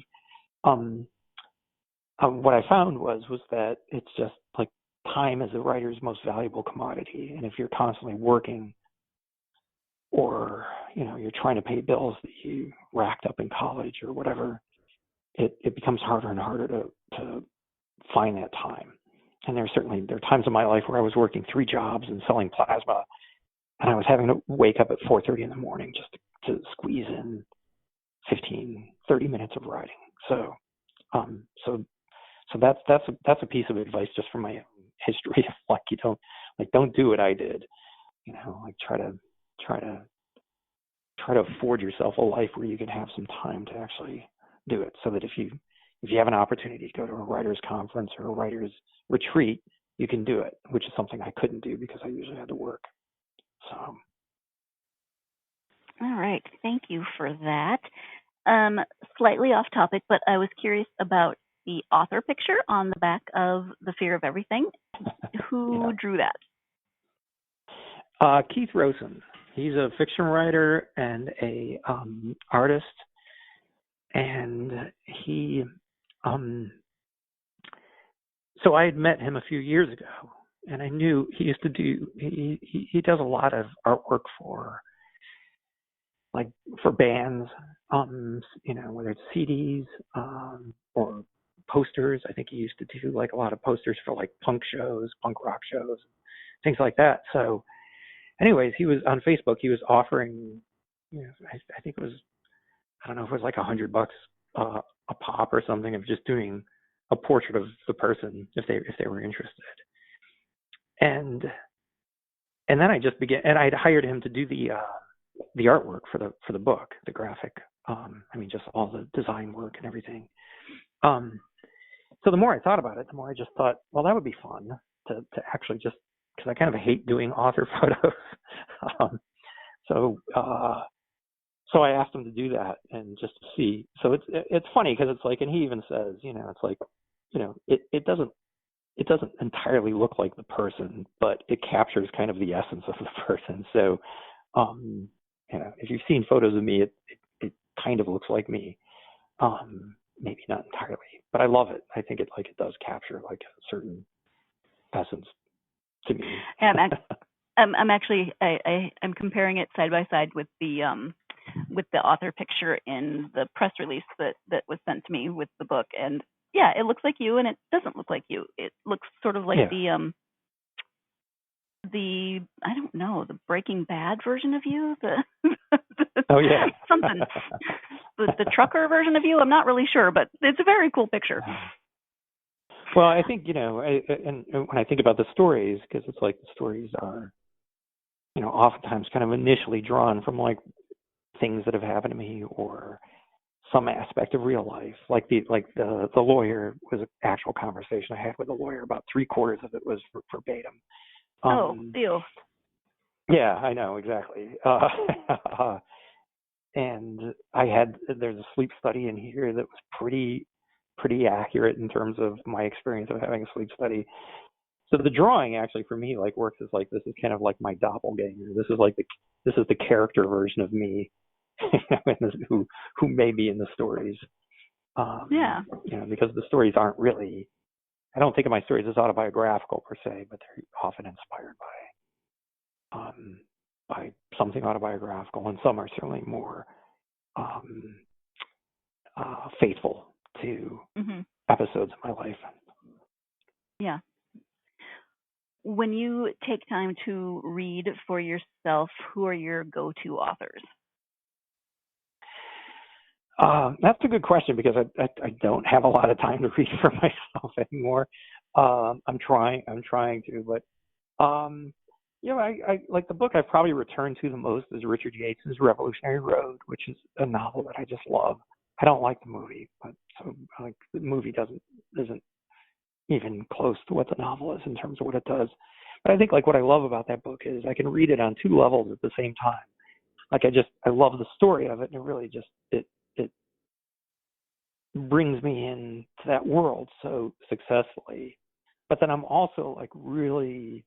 What I found was that it's just like time is a writer's most valuable commodity. And if you're constantly working, or, you're trying to pay bills that you racked up in college or whatever, it becomes harder and harder to find that time. And there are times in my life where I was working 3 jobs and selling plasma, and and I was having to wake up at 4:30 in the morning just to squeeze in 15, 30 minutes of writing. So that's a piece of advice just from my own history of like, don't do what I did, like try to afford yourself a life where you can have some time to actually do it, so that if you have an opportunity to go to a writer's conference or a writer's retreat, you can do it, which is something I couldn't do because I usually had to work. So.
All right. Thank you for that. Slightly off topic, but I was curious about the author picture on the back of The Fear of Everything. Who drew that?
Keith Rosen. He's a fiction writer and a artist, and he so I had met him a few years ago, and I knew he used to do he does a lot of artwork for bands, whether it's CDs or posters. I think he used to do like a lot of posters for like punk rock shows, things like that. So anyways, he was on Facebook. He was offering, I think it was, I don't know if it was like $100 a pop or something, of just doing a portrait of the person if they were interested. And then I just began, and I'd hired him to do the artwork for the book, the graphic. Just all the design work and everything. So the more I thought about it, the more I just thought, well, that would be fun to actually just, because I kind of hate doing author photos. So I asked him to do that and just to see. So it's funny because it's like, and he even says, it's like, it doesn't entirely look like the person, but it captures kind of the essence of the person. So, if you've seen photos of me, it kind of looks like me. Maybe not entirely, but I love it. I think it does capture like a certain essence to me.
Yeah, I'm actually I'm comparing it side by side with the author picture in the press release that was sent to me with the book, and yeah, it looks like you, and it doesn't look like you. It looks sort of like the I don't know, the Breaking Bad version of you,
oh yeah,
something, the trucker version of you. I'm not really sure, but it's a very cool picture.
Well, I think and when I think about the stories, because it's like the stories are, oftentimes kind of initially drawn from like things that have happened to me or some aspect of real life. Like the lawyer was an actual conversation I had with a lawyer. About 3/4 of it was verbatim.
Ew.
Yeah, I know, exactly. And there's a sleep study in here that was pretty accurate in terms of my experience of having a sleep study. So the drawing actually for me like works as like, this is kind of like my doppelganger. This is the character version of me, who may be in the stories. Because the stories aren't really, I don't think of my stories as autobiographical per se, but they're often inspired by something autobiographical, and some are certainly more faithful to episodes of my life.
Yeah. When you take time to read for yourself, who are your go-to authors?
That's a good question, because I don't have a lot of time to read for myself anymore. I'm trying to, but I like the book I've probably returned to the most is Richard Yates's Revolutionary Road, which is a novel that I just love. I don't like the movie, but so like the movie isn't even close to what the novel is in terms of what it does. But I think like what I love about that book is I can read it on two levels at the same time. Like I love the story of it, and it really just it brings me into that world so successfully. But then I'm also like really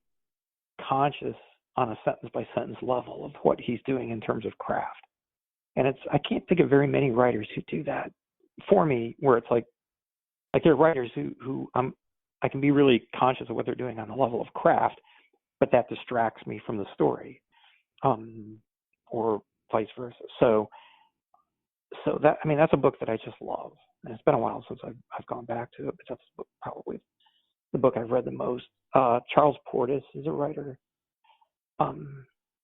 conscious on a sentence by sentence level of what he's doing in terms of craft. And I can't think of very many writers who do that for me, where it's like there are writers who I can be really conscious of what they're doing on the level of craft, but that distracts me from the story, or vice versa. So that, that's a book that I just love, and it's been a while since I've gone back to it, but that's probably the book I've read the most. Charles Portis is a writer.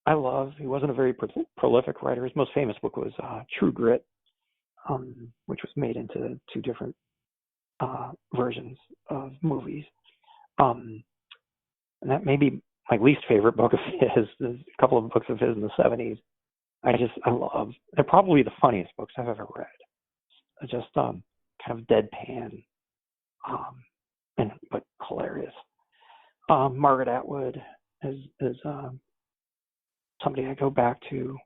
He wasn't a very prolific writer. His most famous book was True Grit, which was made into two different versions of movies. And that may be my least favorite book of his. There's a couple of books of his in the 70s. I love. They're probably the funniest books I've ever read. Just kind of deadpan, but hilarious. Margaret Atwood is somebody I go back to.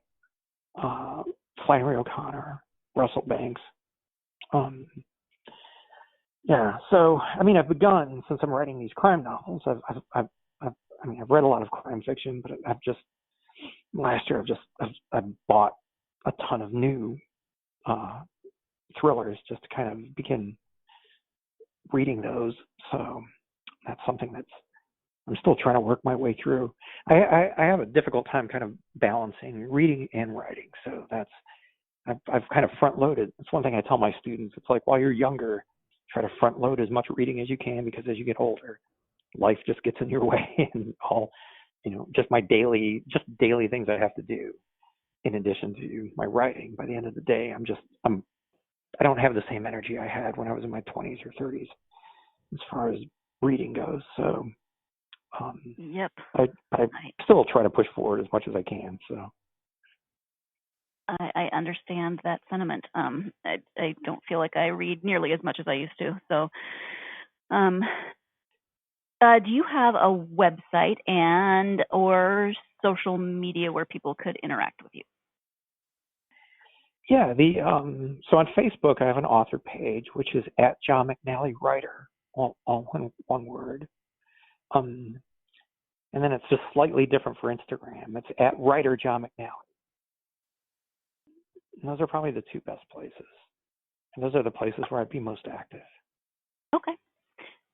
Flannery O'Connor, Russell Banks. So I've begun, since I'm writing these crime novels. I've read a lot of crime fiction, but last year I've bought a ton of new thrillers just to kind of begin reading those. So that's something I'm still trying to work my way through. I have a difficult time kind of balancing reading and writing. So I've kind of front loaded. That's one thing I tell my students. It's like, while you're younger, try to front load as much reading as you can, because as you get older, life just gets in your way, and just daily things I have to do in addition to my writing. By the end of the day, I don't have the same energy I had when I was in my 20s or 30s as far as reading goes. So
Yep.
I still try to push forward as much as I can. So
I understand that sentiment. I don't feel like I read nearly as much as I used to. So, do you have a website or social media where people could interact with you?
Yeah, so on Facebook I have an author page, which is at John McNally Writer, all one word. And then it's just slightly different for Instagram. It's at Writer John McNally. And those are probably the two best places. And those are the places where I'd be most active.
Okay.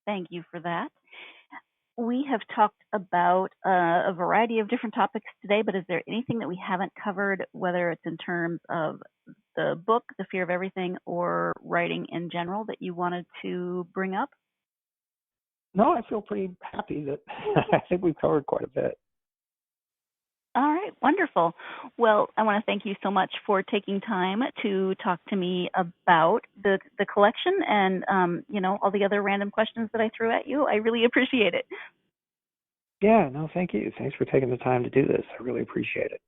Thank you for that. We have talked about a variety of different topics today, but is there anything that we haven't covered, whether it's in terms of the book, The Fear of Everything, or writing in general, that you wanted to bring up?
No, I feel pretty happy that I think we've covered quite a bit.
All right, wonderful. Well, I want to thank you so much for taking time to talk to me about the collection and all the other random questions that I threw at you. I really appreciate it.
Yeah, no, thank you. Thanks for taking the time to do this. I really appreciate it.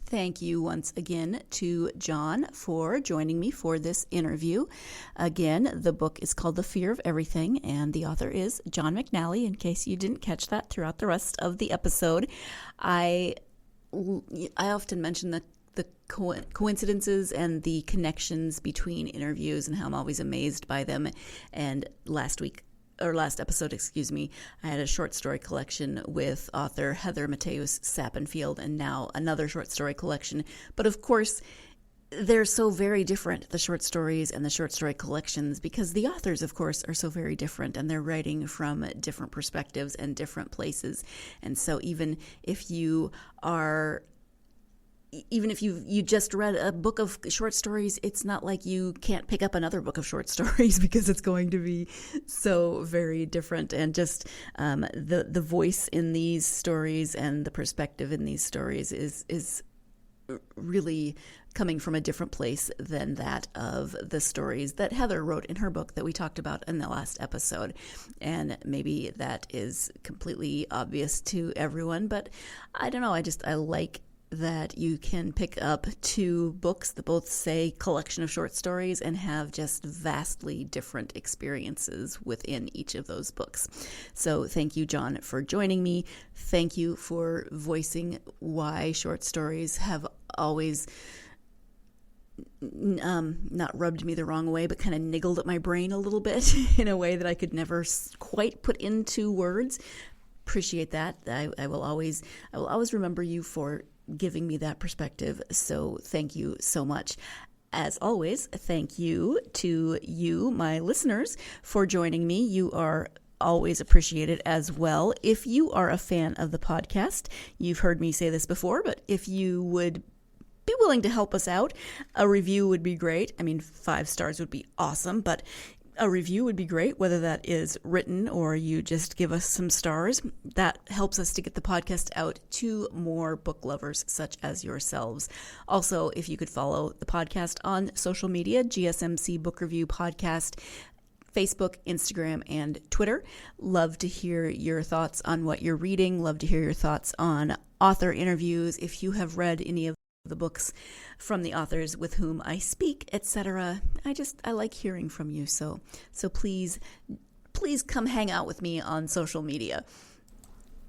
Thank you once again to John for joining me for this interview. Again, the book is called The Fear of Everything, and the author is John McNally, in case you didn't catch that throughout the rest of the episode. I often mention the coincidences and the connections between interviews and how I'm always amazed by them. And last episode, I had a short story collection with author Heather Mateus Sappenfield, and now another short story collection. But of course, they're so very different, the short stories and the short story collections, because the authors, of course, are so very different, and they're writing from different perspectives and different places. And so even if you just read a book of short stories, it's not like you can't pick up another book of short stories, because it's going to be so very different. And just the voice in these stories and the perspective in these stories is really coming from a different place than that of the stories that Heather wrote in her book that we talked about in the last episode. And maybe that is completely obvious to everyone, but I don't know. I like that you can pick up two books that both say collection of short stories and have just vastly different experiences within each of those books. So thank you, John, for joining me. Thank you for voicing why short stories have always not rubbed me the wrong way, but kind of niggled at my brain a little bit in a way that I could never quite put into words. Appreciate that. I will always remember you for giving me that perspective. So thank you so much. As always, thank you to you, my listeners, for joining me. You are always appreciated as well. If you are a fan of the podcast, you've heard me say this before, but if you would be willing to help us out, a review would be great. 5 stars would be awesome, but A review would be great, whether that is written or you just give us some stars. That helps us to get the podcast out to more book lovers such as yourselves. Also, if you could follow the podcast on social media, GSMC Book Review Podcast, Facebook, Instagram, and Twitter. Love to hear your thoughts on what you're reading. Love to hear your thoughts on author interviews. If you have read any of the books from the authors with whom I speak, etc. I like hearing from you. So please come hang out with me on social media.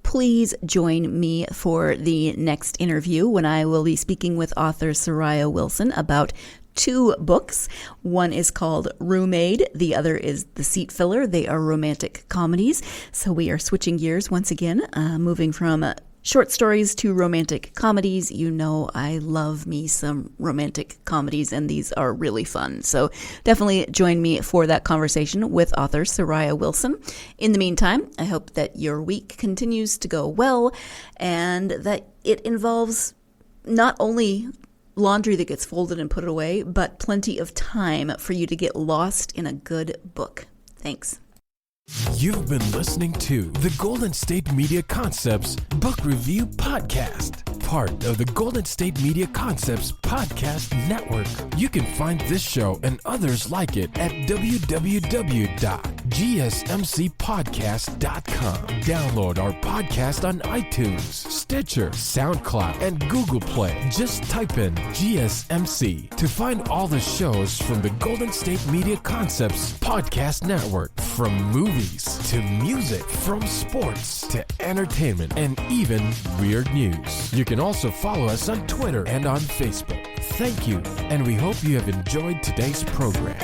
Please join me for the next interview when I will be speaking with author Soraya Wilson about 2 books. One is called Roommate. The other is The Seat Filler. They are romantic comedies. So we are switching gears once again, moving from short stories to romantic comedies. You know I love me some romantic comedies, and these are really fun. So definitely join me for that conversation with author Soraya Wilson. In the meantime, I hope that your week continues to go well and that it involves not only laundry that gets folded and put away, but plenty of time for you to get lost in a good book. Thanks.
You've been listening to the Golden State Media Concepts Book Review Podcast, part of the Golden State Media Concepts Podcast Network. You can find this show and others like it at www.gsmcpodcast.com. Download our podcast on iTunes, Stitcher, SoundCloud, and Google Play. Just type in GSMC to find all the shows from the Golden State Media Concepts Podcast Network, from movies to music, from sports to entertainment, and even weird news. You can also follow us on Twitter and on Facebook. Thank you, and we hope you have enjoyed today's program.